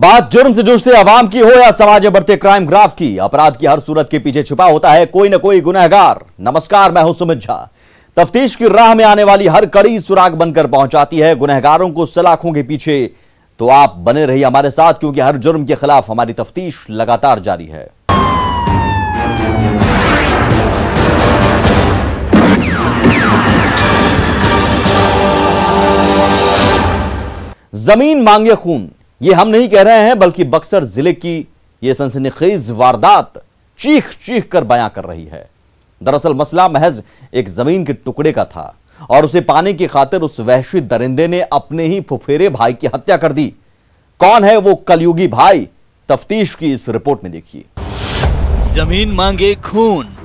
बात जुर्म से जूझते अवाम की हो या समाज में बढ़ते क्राइम ग्राफ की, अपराध की हर सूरत के पीछे छुपा होता है कोई न कोई गुनहगार। नमस्कार, मैं हूं सुमित झा। तफ्तीश की राह में आने वाली हर कड़ी सुराग बनकर पहुंचाती है गुनहगारों को सलाखों के पीछे। तो आप बने रहिए हमारे साथ, क्योंकि हर जुर्म के खिलाफ हमारी तफ्तीश लगातार जारी है। जमीन मांगे खून, ये हम नहीं कह रहे हैं, बल्कि बक्सर जिले की यह सनसनीखेज वारदात चीख चीख कर बयां कर रही है। दरअसल मसला महज एक जमीन के टुकड़े का था और उसे पाने की खातिर उस वहशी दरिंदे ने अपने ही फुफेरे भाई की हत्या कर दी। कौन है वो कलयुगी भाई? तफ्तीश की इस रिपोर्ट में देखिए। जमीन मांगे खून,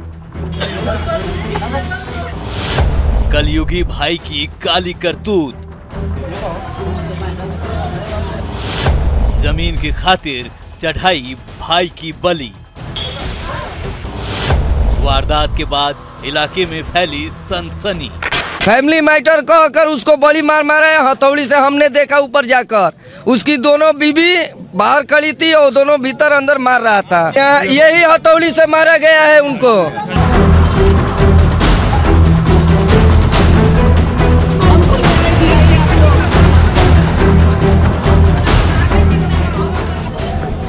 कलयुगी भाई की काली करतूत। जमीन की खातिर चढ़ाई भाई की बलि। वारदात के बाद इलाके में फैली सनसनी। फैमिली मैटर कहकर उसको बड़ी मार मारा है हथौड़ी से, हमने देखा ऊपर जाकर। उसकी दोनों बीबी बाहर खड़ी थी और दोनों भीतर अंदर मार रहा था। यही हथौड़ी से मारा गया है उनको।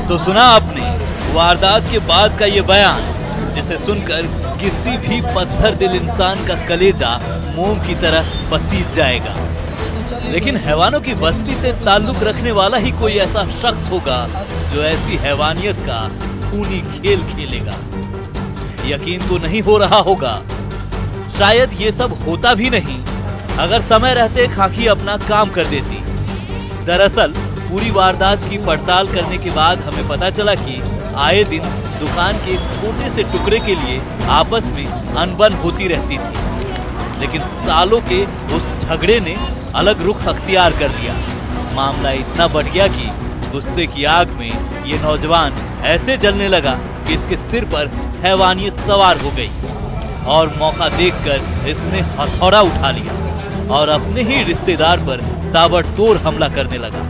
तो सुना आपने वारदात के बाद का ये बयान, जिसे सुनकर किसी भी पत्थर दिल इंसान का कलेजा मोम की तरह पसीज जाएगा। लेकिन हैवानों की बस्ती से ताल्लुक रखने वाला ही कोई ऐसा शख्स होगा जो ऐसी हैवानियत का खूनी खेल खेलेगा। यकीन तो नहीं हो रहा होगा, शायद ये सब होता भी नहीं अगर समय रहते खाकी अपना काम कर देती। दरअसल पूरी वारदात की पड़ताल करने के बाद हमें पता चला कि आए दिन दुकान के एक छोटे से टुकड़े के लिए आपस में अनबन होती रहती थी। लेकिन सालों के उस झगड़े ने अलग रुख अख्तियार कर लिया। मामला इतना बढ़ गया कि गुस्से की आग में ये नौजवान ऐसे जलने लगा कि इसके सिर पर हैवानियत सवार हो गई और मौका देखकर इसने हथौड़ा उठा लिया और अपने ही रिश्तेदार पर ताबड़तोड़ हमला करने लगा।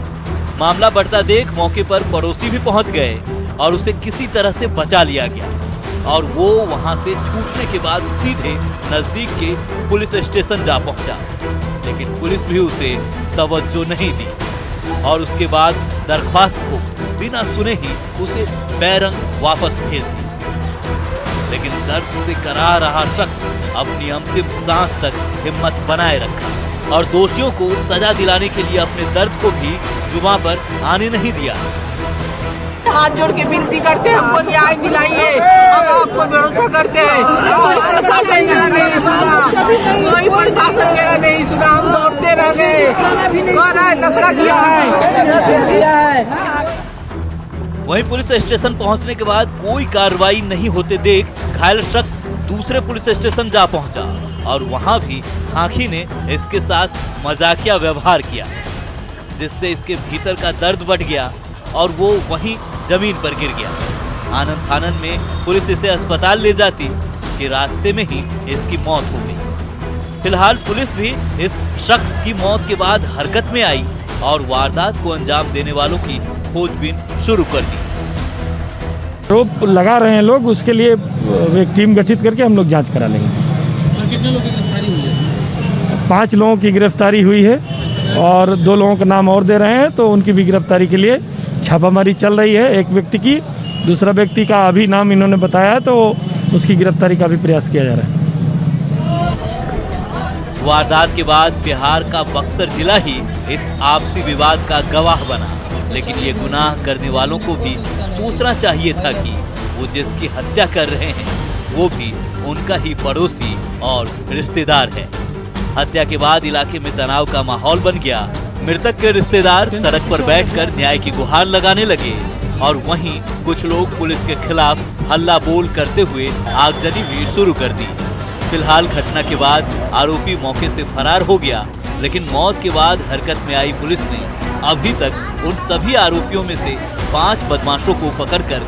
मामला बढ़ता देख मौके पर पड़ोसी भी पहुंच गए और उसे किसी तरह से बचा लिया गया और वो वहां से छूटने के बाद सीधे नजदीक के पुलिस स्टेशन जा पहुंचा। लेकिन पुलिस भी उसे तवज्जो नहीं दी और उसके बाद दरख्वास्त को बिना सुने ही उसे बेरंग वापस भेज दी। लेकिन दर्द से करा रहा शख्स अपनी अंतिम सांस तक हिम्मत बनाए रखा और दोषियों को सजा दिलाने के लिए अपने दर्द को भी जुबां पर आने नहीं दिया। हाथ जोड़ के विनती करते हैं, हमको न्याय दिलाइए, हम आपको भरोसा करते हैं। कोई प्रशासन मेरा नहीं सुना, कोई प्रशासन मेरा नहीं सुना, हम दौड़ते रह गए। कौन है लफड़ा किया है। वहीं पुलिस स्टेशन पहुंचने के बाद कोई कार्रवाई नहीं होते देख घायल शख्स दूसरे पुलिस स्टेशन जा पहुंचा और वहां भी खाकी ने इसके साथ मजाकिया व्यवहार किया, जिससे इसके भीतर का दर्द बढ़ गया और वो वहीं जमीन पर गिर गया। आनन फानन में पुलिस इसे अस्पताल ले जाती कि रास्ते में ही इसकी मौत हो गई। फिलहाल पुलिस भी इस शख्स की मौत के बाद हरकत में आई और वारदात को अंजाम देने वालों की खोजबीन शुरू कर दी। आरोप लगा रहे हैं लोग, उसके लिए एक टीम गठित करके हम लोग जांच करा लेंगे। कितने लोगों की गिरफ्तारी हुई है? 5 लोगों की गिरफ्तारी हुई है और 2 लोगों का नाम और दे रहे हैं, तो उनकी भी गिरफ्तारी के लिए छापामारी चल रही है। एक व्यक्ति की, दूसरा व्यक्ति का अभी नाम इन्होंने बताया, तो उसकी गिरफ्तारी का भी प्रयास किया जा रहा है। वारदात के बाद बिहार का बक्सर जिला ही इस आपसी विवाद का गवाह बना। लेकिन ये गुनाह करने वालों को भी सोचना चाहिए था कि वो जिसकी हत्या कर रहे हैं वो भी उनका ही पड़ोसी और रिश्तेदार है। हत्या के बाद इलाके में तनाव का माहौल बन गया। मृतक के रिश्तेदार सड़क पर बैठकर न्याय की गुहार लगाने लगे और वहीं कुछ लोग पुलिस के खिलाफ हल्ला बोल करते हुए आगजनी भी शुरू कर दी। फिलहाल घटना के बाद आरोपी मौके से फरार हो गया, लेकिन मौत के बाद हरकत में आई पुलिस ने अभी तक उन सभी आरोपियों में से 5 बदमाशों को पकड़कर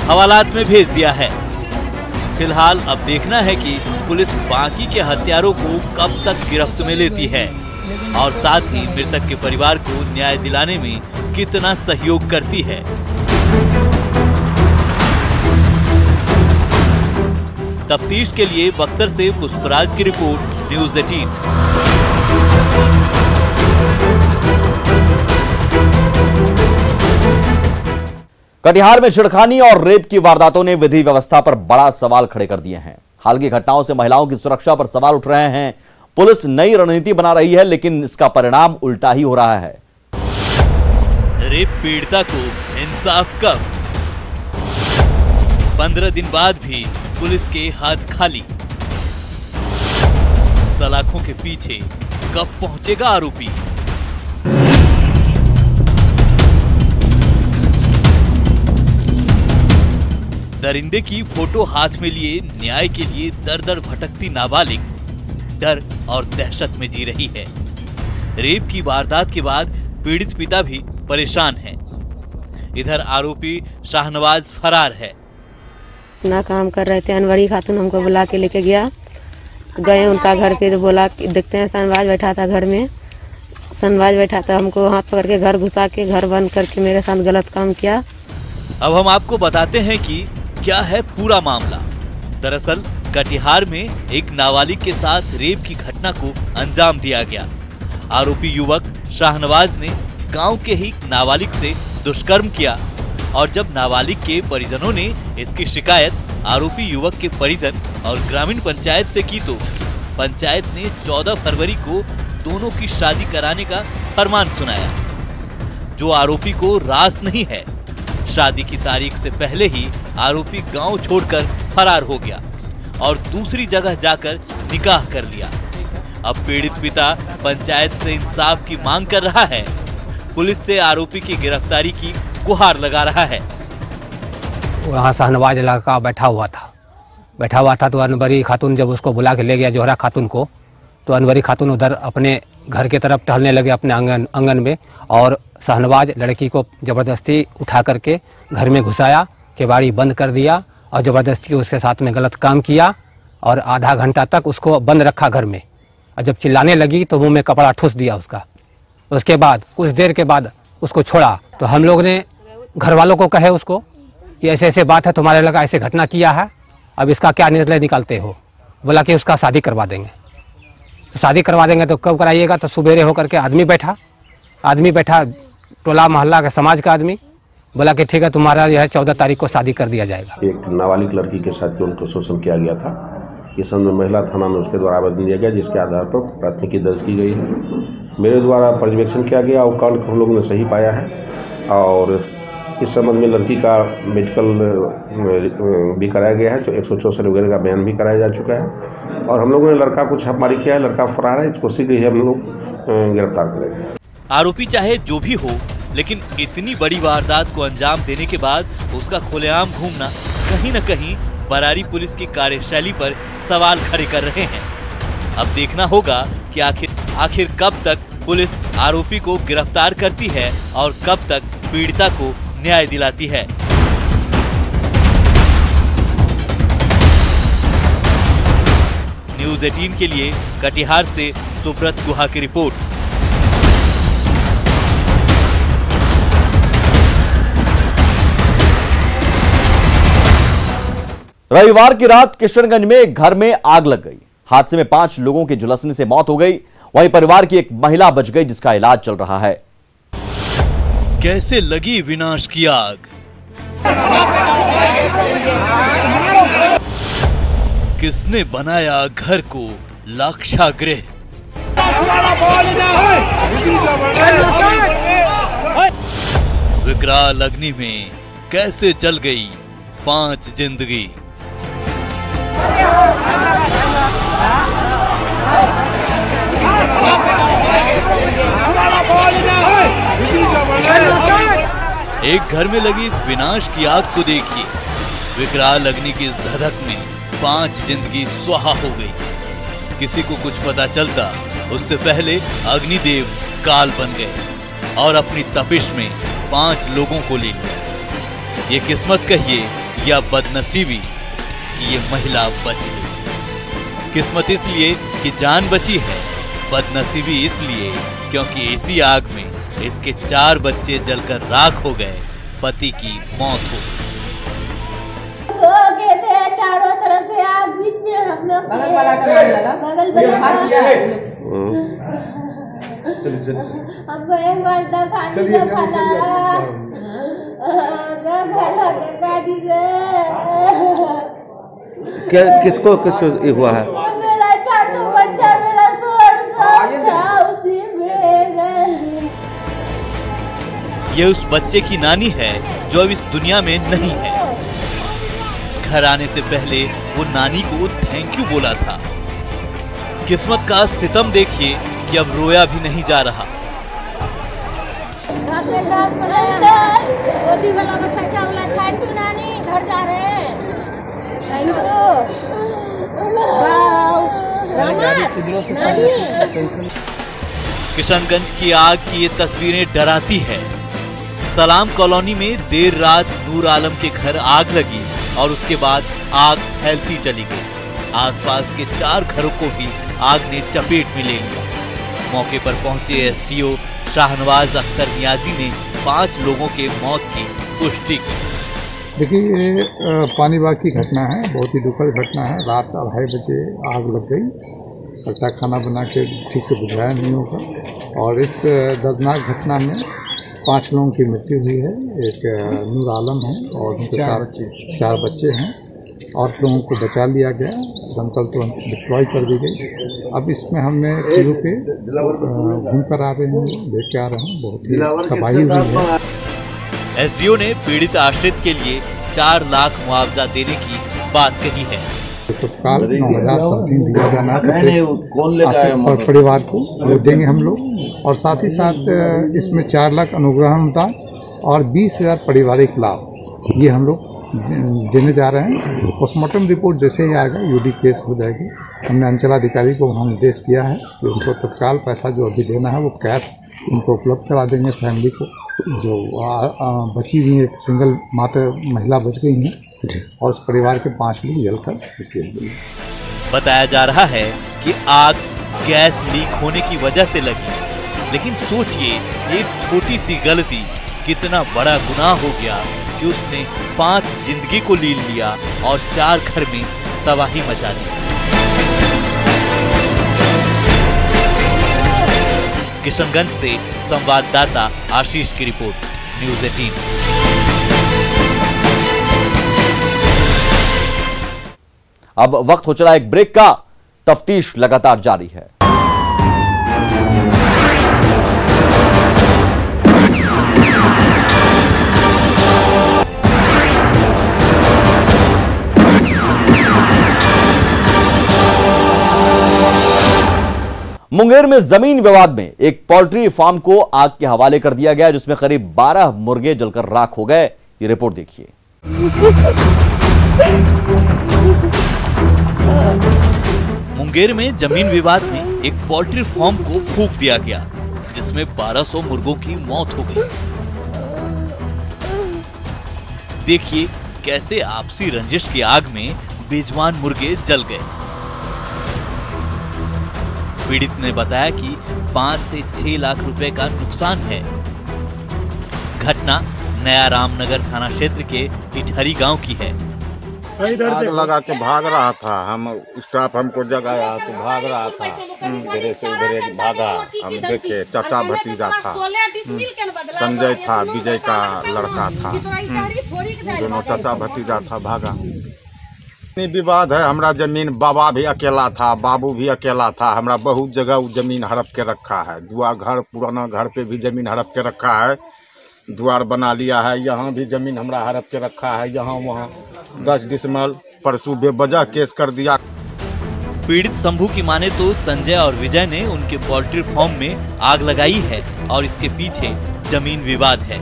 हवालात में भेज दिया है। फिलहाल अब देखना है कि पुलिस बाकी के हत्यारों को कब तक गिरफ्त में लेती है और साथ ही मृतक के परिवार को न्याय दिलाने में कितना सहयोग करती है। तफ्तीश के लिए बक्सर से पुष्पराज की रिपोर्ट, न्यूज़ 18। कटिहार में छेड़खानी और रेप की वारदातों ने विधि व्यवस्था पर बड़ा सवाल खड़े कर दिए हैं। हाल की घटनाओं से महिलाओं की सुरक्षा पर सवाल उठ रहे हैं। पुलिस नई रणनीति बना रही है, लेकिन इसका परिणाम उल्टा ही हो रहा है। रेप पीड़िता को इंसाफ कब? 15 दिन बाद भी पुलिस के हाथ खाली। सलाखों के पीछे कब पहुंचेगा आरोपी? दरिंदे की फोटो हाथ में लिए न्याय के लिए दर दर भटकती नाबालिग डर और दहशत में जी रही है। रेप की वारदात के बाद पीड़ित पिता भी परेशान है। इधर आरोपी शाहनवाज फरार है। अपना काम कर रहे थे, अनवरी खातून हमको बुला के लेके गया। गए उनका घर पे तो बोला कि देखते हैं शाहनवाज बैठा था घर में। शाहनवाज बैठा था, हमको हाथ पकड़ के घर घुसा के घर बंद करके मेरे साथ गलत काम किया। अब हम आपको बताते हैं कि क्या है पूरा मामला। दरअसल कटिहार में एक नाबालिग के साथ रेप की घटना को अंजाम दिया गया। आरोपी युवक शाहनवाज ने गांव के ही नाबालिग से दुष्कर्म किया और जब नाबालिग के परिजनों ने इसकी शिकायत आरोपी युवक के परिजन और ग्रामीण पंचायत से की तो पंचायत ने 14 फरवरी को दोनों की शादी कराने का फरमान सुनाया, जो आरोपी को रास नहीं है। शादी की तारीख से पहले ही आरोपी गांव छोड़कर फरार हो गया और दूसरी जगह जाकर निकाह कर लिया। अब पीड़ित पिता पंचायत से इंसाफ की मांग कर रहा है। पुलिस से आरोपी की गिरफ्तारी की गुहार लगा रहा है। वहाँ शाहनवाज लड़का बैठा हुआ था तो अनवरी खातून जब उसको बुला के ले गया जोहरा खातून को, तो अनवरी खातून उधर अपने घर की तरफ टहलने लगे अपने आंगन में, और शाहनवाज लड़की को ज़बरदस्ती उठा करके घर में घुसाया, केवाड़ी बंद कर दिया और ज़बरदस्ती उसके साथ में गलत काम किया और आधा घंटा तक उसको बंद रखा घर में। और जब चिल्लाने लगी तो मुंह में कपड़ा ठूस दिया उसका। उसके बाद कुछ देर के बाद उसको छोड़ा तो हम लोग ने घर वालों को कहे उसको कि ऐसे ऐसे बात है, तुम्हारे लड़का ऐसे घटना किया है, अब इसका क्या निर्णय निकालते हो? बोला कि उसका शादी करवा देंगे। तो शादी करवा देंगे तो कब कराइएगा? तो सुबेरे होकर के आदमी बैठा टोला मोहल्ला का समाज का आदमी, बोला कि ठीक है तुम्हारा यह 14 तारीख को शादी कर दिया जाएगा। एक नाबालिग लड़की के साथ उनको शोषण किया गया था। इस संबंध में महिला थाना में उसके द्वारा आवेदन दिया गया, जिसके आधार पर प्राथमिकी दर्ज की गई है। मेरे द्वारा पर्यवेक्षण किया गया और कांड को हम लोगों ने सही पाया है और इस संबंध में लड़की का मेडिकल भी कराया गया है, जो 164 वगैरह का बयान भी कराया जा चुका है और हम लोगों ने लड़का को छापेमारी किया है। लड़का फरार है, इसको शीघ्र ही हम लोग गिरफ्तार करेंगे। आरोपी चाहे जो भी हो, लेकिन इतनी बड़ी वारदात को अंजाम देने के बाद उसका खुलेआम घूमना कहीं न कहीं बरारी पुलिस की कार्यशैली पर सवाल खड़े कर रहे हैं। अब देखना होगा कि आखिर कब तक पुलिस आरोपी को गिरफ्तार करती है और कब तक पीड़िता को न्याय दिलाती है। न्यूज़ 18 के लिए कटिहार से सुब्रत गुहा की रिपोर्ट। रविवार की रात किशनगंज में एक घर में आग लग गई। हादसे में 5 लोगों की झुलसने से मौत हो गई। वहीं परिवार की एक महिला बच गई, जिसका इलाज चल रहा है। कैसे लगी विनाश की आग? किसने बनाया घर को लाक्षागृह? विकराल अग्नि में कैसे जल गई 5 जिंदगी? एक घर में लगी इस विनाश की आग को देखिए। विकराल अग्नि की इस धधक में 5 जिंदगी स्वाहा हो गई। किसी को कुछ पता चलता उससे पहले अग्निदेव काल बन गए और अपनी तपिश में 5 लोगों को ले लिया। ये किस्मत कहिए या बदनसीबी कि ये महिला बच गई। किस्मत इसलिए कि जान बची है, बदनसीबी इसलिए क्योंकि इसी आग में इसके 4 बच्चे जलकर राख हो गए, पति की मौत हो गई। सो गए थे, चारों तरफ से आग, बीच में हम लोग हमको एक बार गाड़ी से किसको हुआ है? मेरा चाटू बच्चा, मेरा सोर सब था उसी में। ये उस बच्चे की नानी है जो अब इस दुनिया में नहीं है। घर आने से पहले वो नानी को थैंक यू बोला था। किस्मत का सितम देखिए कि अब रोया भी नहीं जा रहा। नानी घर जा रहे हैं। किशनगंज की आग की ये तस्वीरें डराती है। सलाम कॉलोनी में देर रात नूर आलम के घर आग लगी और उसके बाद आग फैलती चली गई। आसपास के 4 घरों को भी आग ने चपेट में ले लिया। मौके पर पहुंचे एसडीओ शाहनवाज अख्तर नियाजी ने 5 लोगों के मौत की पुष्टि की। देखिए, ये पानीबाग की घटना है, बहुत ही दुखद घटना है। रात 2:30 बजे आग लग गई। लगता खाना बना के ठीक से बुझाया नहीं होगा और इस दर्दनाक घटना में 5 लोगों की मृत्यु हुई है। एक नूर आलम है और उनके साथ 4 बच्चे हैं और लोगों को बचा लिया गया। दमकल तुरंत डिप्लॉय कर दी गई। अब इसमें हमने टीयू पे घूम कर आ रहे हैं, देख के आ रहे हैं, बहुत ही तबाही हुई है। एसडीओ ने पीड़ित आश्रित के लिए 4 लाख मुआवजा देने की बात कही है। तत्काल 9,000 समथिंग दिया जाना है परिवार को, वो देंगे हम लोग। और साथ ही साथ इसमें 4 लाख अनुग्रह अनुदान और 20,000 पारिवारिक लाभ ये हम लोग देने जा रहे हैं। पोस्टमार्टम रिपोर्ट जैसे ही आएगा यूडी केस हो जाएगी। हमने अंचलाधिकारी को वहाँ निर्देश किया है कि उसको तत्काल पैसा जो अभी देना है वो कैश उनको उपलब्ध करा देंगे। फैमिली को जो बची हुई एक सिंगल मात्र महिला बच गई हैं और उस परिवार के 5 लोग जलकर। बताया जा रहा है कि आग गैस लीक होने की वजह से लगी, लेकिन सोचिए एक छोटी सी गलती कितना बड़ा गुनाह हो गया कि उसने 5 जिंदगी को लील लिया और 4 घर में तबाही मचा दी। किशनगंज से संवाददाता आशीष की रिपोर्ट, न्यूज़ 18। अब वक्त हो चला एक ब्रेक का। तफ्तीश लगातार जारी है। मुंगेर में जमीन विवाद में एक पोल्ट्री फार्म को आग के हवाले कर दिया गया, जिसमें करीब 12 मुर्गे जलकर राख हो गए। ये रिपोर्ट देखिए। मुंगेर में जमीन विवाद में एक पोल्ट्री फार्म को फूंक दिया गया, जिसमें 1200 मुर्गों की मौत हो गई। देखिए कैसे आपसी रंजिश की आग में बेजुबान मुर्गे जल गए। पीड़ित ने बताया कि 5 से 6 लाख रुपए का नुकसान है। घटना नया रामनगर थाना क्षेत्र के इठहरी गांव की है। आग लगा के भाग रहा था, हम स्टाफ हमको जगाया तो भाग रहा था। इधर से उधर भागा, हम देखे चाचा भतीजा था, संजय था, विजय का लड़का था, दोनों चाचा भतीजा था, भागा। विवाद है, हमरा जमीन बाबा भी अकेला था, बाबू भी अकेला था। हमरा बहुत जगह वो जमीन हड़प के रखा है। दुआ घर, पुराना घर पे भी जमीन हड़प के रखा है, द्वार बना लिया है। यहाँ भी जमीन हमरा हड़प के रखा है, यहाँ वहाँ 10 डिसमल परसों बेवजह केस कर दिया। पीड़ित शंभू की माने तो संजय और विजय ने उनके पोल्ट्री फार्म में आग लगाई है और इसके पीछे जमीन विवाद है।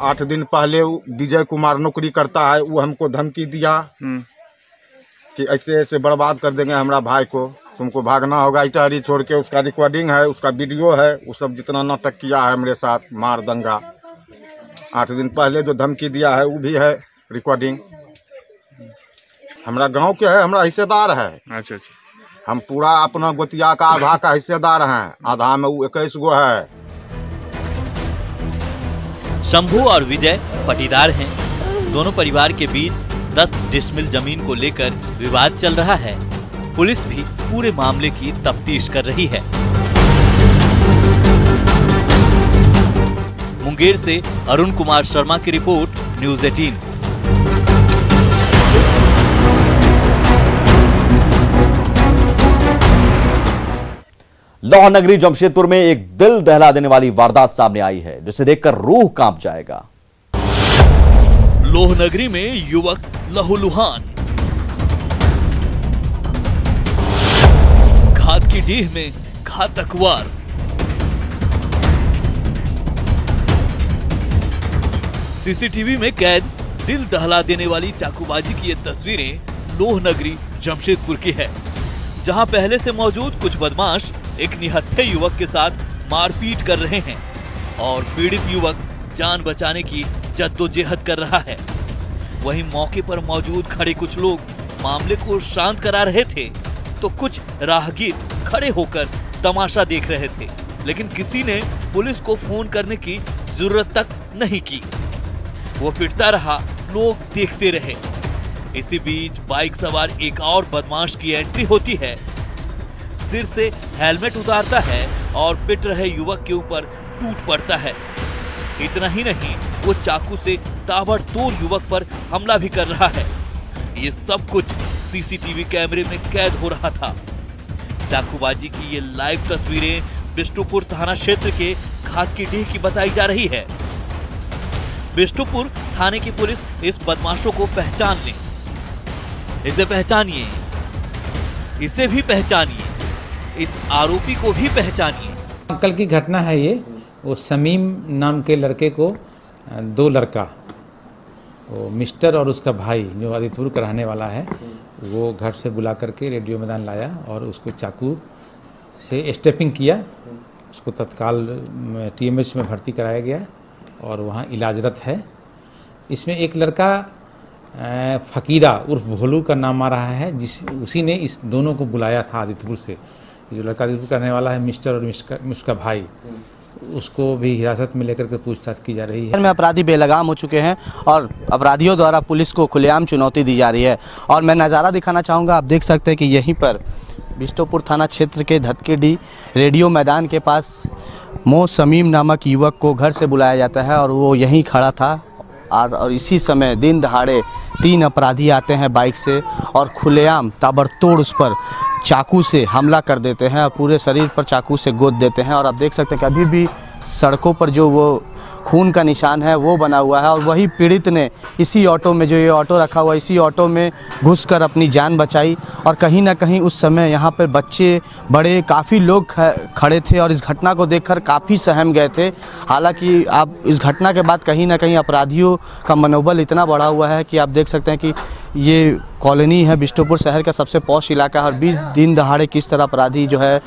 8 दिन पहले विजय कुमार नौकरी करता है, वो हमको धमकी दिया कि ऐसे ऐसे बर्बाद कर देंगे हमारा भाई को, तुमको भागना होगा इटहरी छोड़ के। उसका रिकॉर्डिंग है, उसका वीडियो है, वो सब जितना नाटक किया है मेरे साथ, मार दंगा। 8 दिन पहले जो धमकी दिया है वो भी है रिकॉर्डिंग। हमारा गांव के है, हमारा हिस्सेदार है। अच्छा। हम पूरा अपना गोतिया का आधा का हिस्सेदार हैं, आधा में वो 21 गो है। शंभू और विजय पटीदार हैं। दोनों परिवार के बीच 10 डिसमिल जमीन को लेकर विवाद चल रहा है। पुलिस भी पूरे मामले की तफ्तीश कर रही है। मुंगेर से अरुण कुमार शर्मा की रिपोर्ट, न्यूज़ 18। लौह नगरी जमशेदपुर में एक दिल दहला देने वाली वारदात सामने आई है, जिसे देखकर रूह कांप जाएगा। लौह नगरी में युवक लहूलुहान। घात की डीह में घातक वार। सीसीटीवी में कैद दिल दहला देने वाली चाकूबाजी की ये तस्वीरें लौह नगरी जमशेदपुर की है, जहां पहले से मौजूद कुछ बदमाश एक निहत्थे युवक के साथ मारपीट कर रहे हैं और पीड़ित युवक जान बचाने की जद्दोजहद कर रहा है। वहीं मौके पर मौजूद खड़े कुछ लोग मामले को शांत करा रहे थे, तो कुछ राहगीर खड़े होकर तमाशा देख रहे थे, लेकिन किसी ने पुलिस को फोन करने की जरूरत तक नहीं की। वो पिटता रहा, लोग देखते रहे। इसी बीच बाइक सवार एक और बदमाश की एंट्री होती है, सिर से हेलमेट उतारता है और पिट रहे युवक के ऊपर टूट पड़ता है। इतना ही नहीं, वो चाकू से ताबड़तोड़ युवक पर हमला भी कर रहा है। ये सब कुछ सीसीटीवी कैमरे में कैद हो रहा था। चाकूबाजी की ये लाइव तस्वीरें बिष्टुपुर थाना क्षेत्र के घात की डीह की बताई जा रही है। बिष्टुपुर थाने की पुलिस इस बदमाशों को पहचान ले। इसे पहचानिए, इसे भी पहचानिए, इस आरोपी को भी पहचानिए। कल की घटना है ये। वो समीम नाम के लड़के को 2 लड़का, वो मिस्टर और उसका भाई जो आदितपुर का रहने वाला है, वो घर से बुला करके रेडियो मैदान लाया और उसको चाकू से स्टेपिंग किया। उसको तत्काल TMH में भर्ती कराया गया और वहाँ इलाजरत है। इसमें एक लड़का फ़कीरा उर्फ भोलू का नाम आ रहा है, उसी ने इस दोनों को बुलाया था आदितपुर से। जो लड़का आदितपुर करने वाला है मिस्टर और उसका भाई, उसको भी हिरासत में लेकर के पूछताछ की जा रही है। में अपराधी बेलगाम हो चुके हैं और अपराधियों द्वारा पुलिस को खुलेआम चुनौती दी जा रही है। और मैं नज़ारा दिखाना चाहूँगा, आप देख सकते हैं कि यहीं पर बिष्टुपुर थाना क्षेत्र के धतकेडी रेडियो मैदान के पास समीम नामक युवक को घर से बुलाया जाता है और वो यहीं खड़ा था। और इसी समय दिन दहाड़े 3 अपराधी आते हैं बाइक से और खुलेआम ताबड़तोड़ उस पर चाकू से हमला कर देते हैं और पूरे शरीर पर चाकू से गोद देते हैं। और आप देख सकते हैं कि अभी भी सड़कों पर जो वो खून का निशान है वो बना हुआ है। और वही पीड़ित ने इसी ऑटो में, जो ये ऑटो रखा हुआ, इसी ऑटो में घुसकर अपनी जान बचाई। और कहीं ना कहीं उस समय यहाँ पर बच्चे बड़े काफ़ी लोग खड़े थे और इस घटना को देखकर काफ़ी सहम गए थे। हालांकि आप इस घटना के बाद कहीं ना कहीं अपराधियों का मनोबल इतना बढ़ा हुआ है कि आप देख सकते हैं कि ये कॉलोनी है बिष्टुपुर शहर का सबसे पॉश इलाका है और 20 दिन दहाड़े किस तरह अपराधी जो है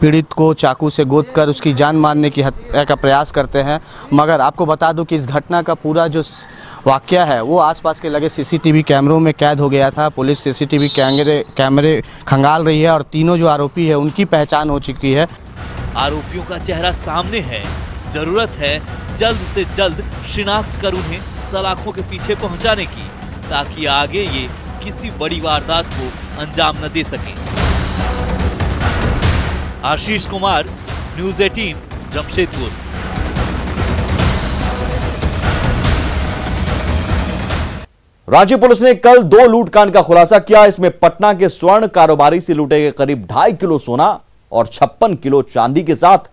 पीड़ित को चाकू से गोद कर उसकी जान मारने की हत्या का प्रयास करते हैं। मगर आपको बता दूं कि इस घटना का पूरा जो वाकया है वो आसपास के लगे सीसीटीवी कैमरों में कैद हो गया था। पुलिस सीसीटीवी कैमरे खंगाल रही है और तीनों जो आरोपी है उनकी पहचान हो चुकी है। आरोपियों का चेहरा सामने है। जरूरत है जल्द से जल्द शिनाख्त कर उन्हें सलाखों के पीछे पहुंचाने की, ताकि आगे ये किसी बड़ी वारदात को अंजाम न दे सके। आशीष कुमार, न्यूज़ 18, जमशेदपुर। रांची पुलिस ने कल 2 लूटकांड का खुलासा किया। इसमें पटना के स्वर्ण कारोबारी से लूटे गए करीब 2.5 किलो सोना और 56 किलो चांदी के साथ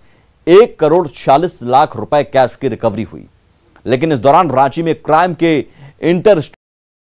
1 करोड़ 46 लाख रुपए कैश की रिकवरी हुई। लेकिन इस दौरान रांची में क्राइम के इंटर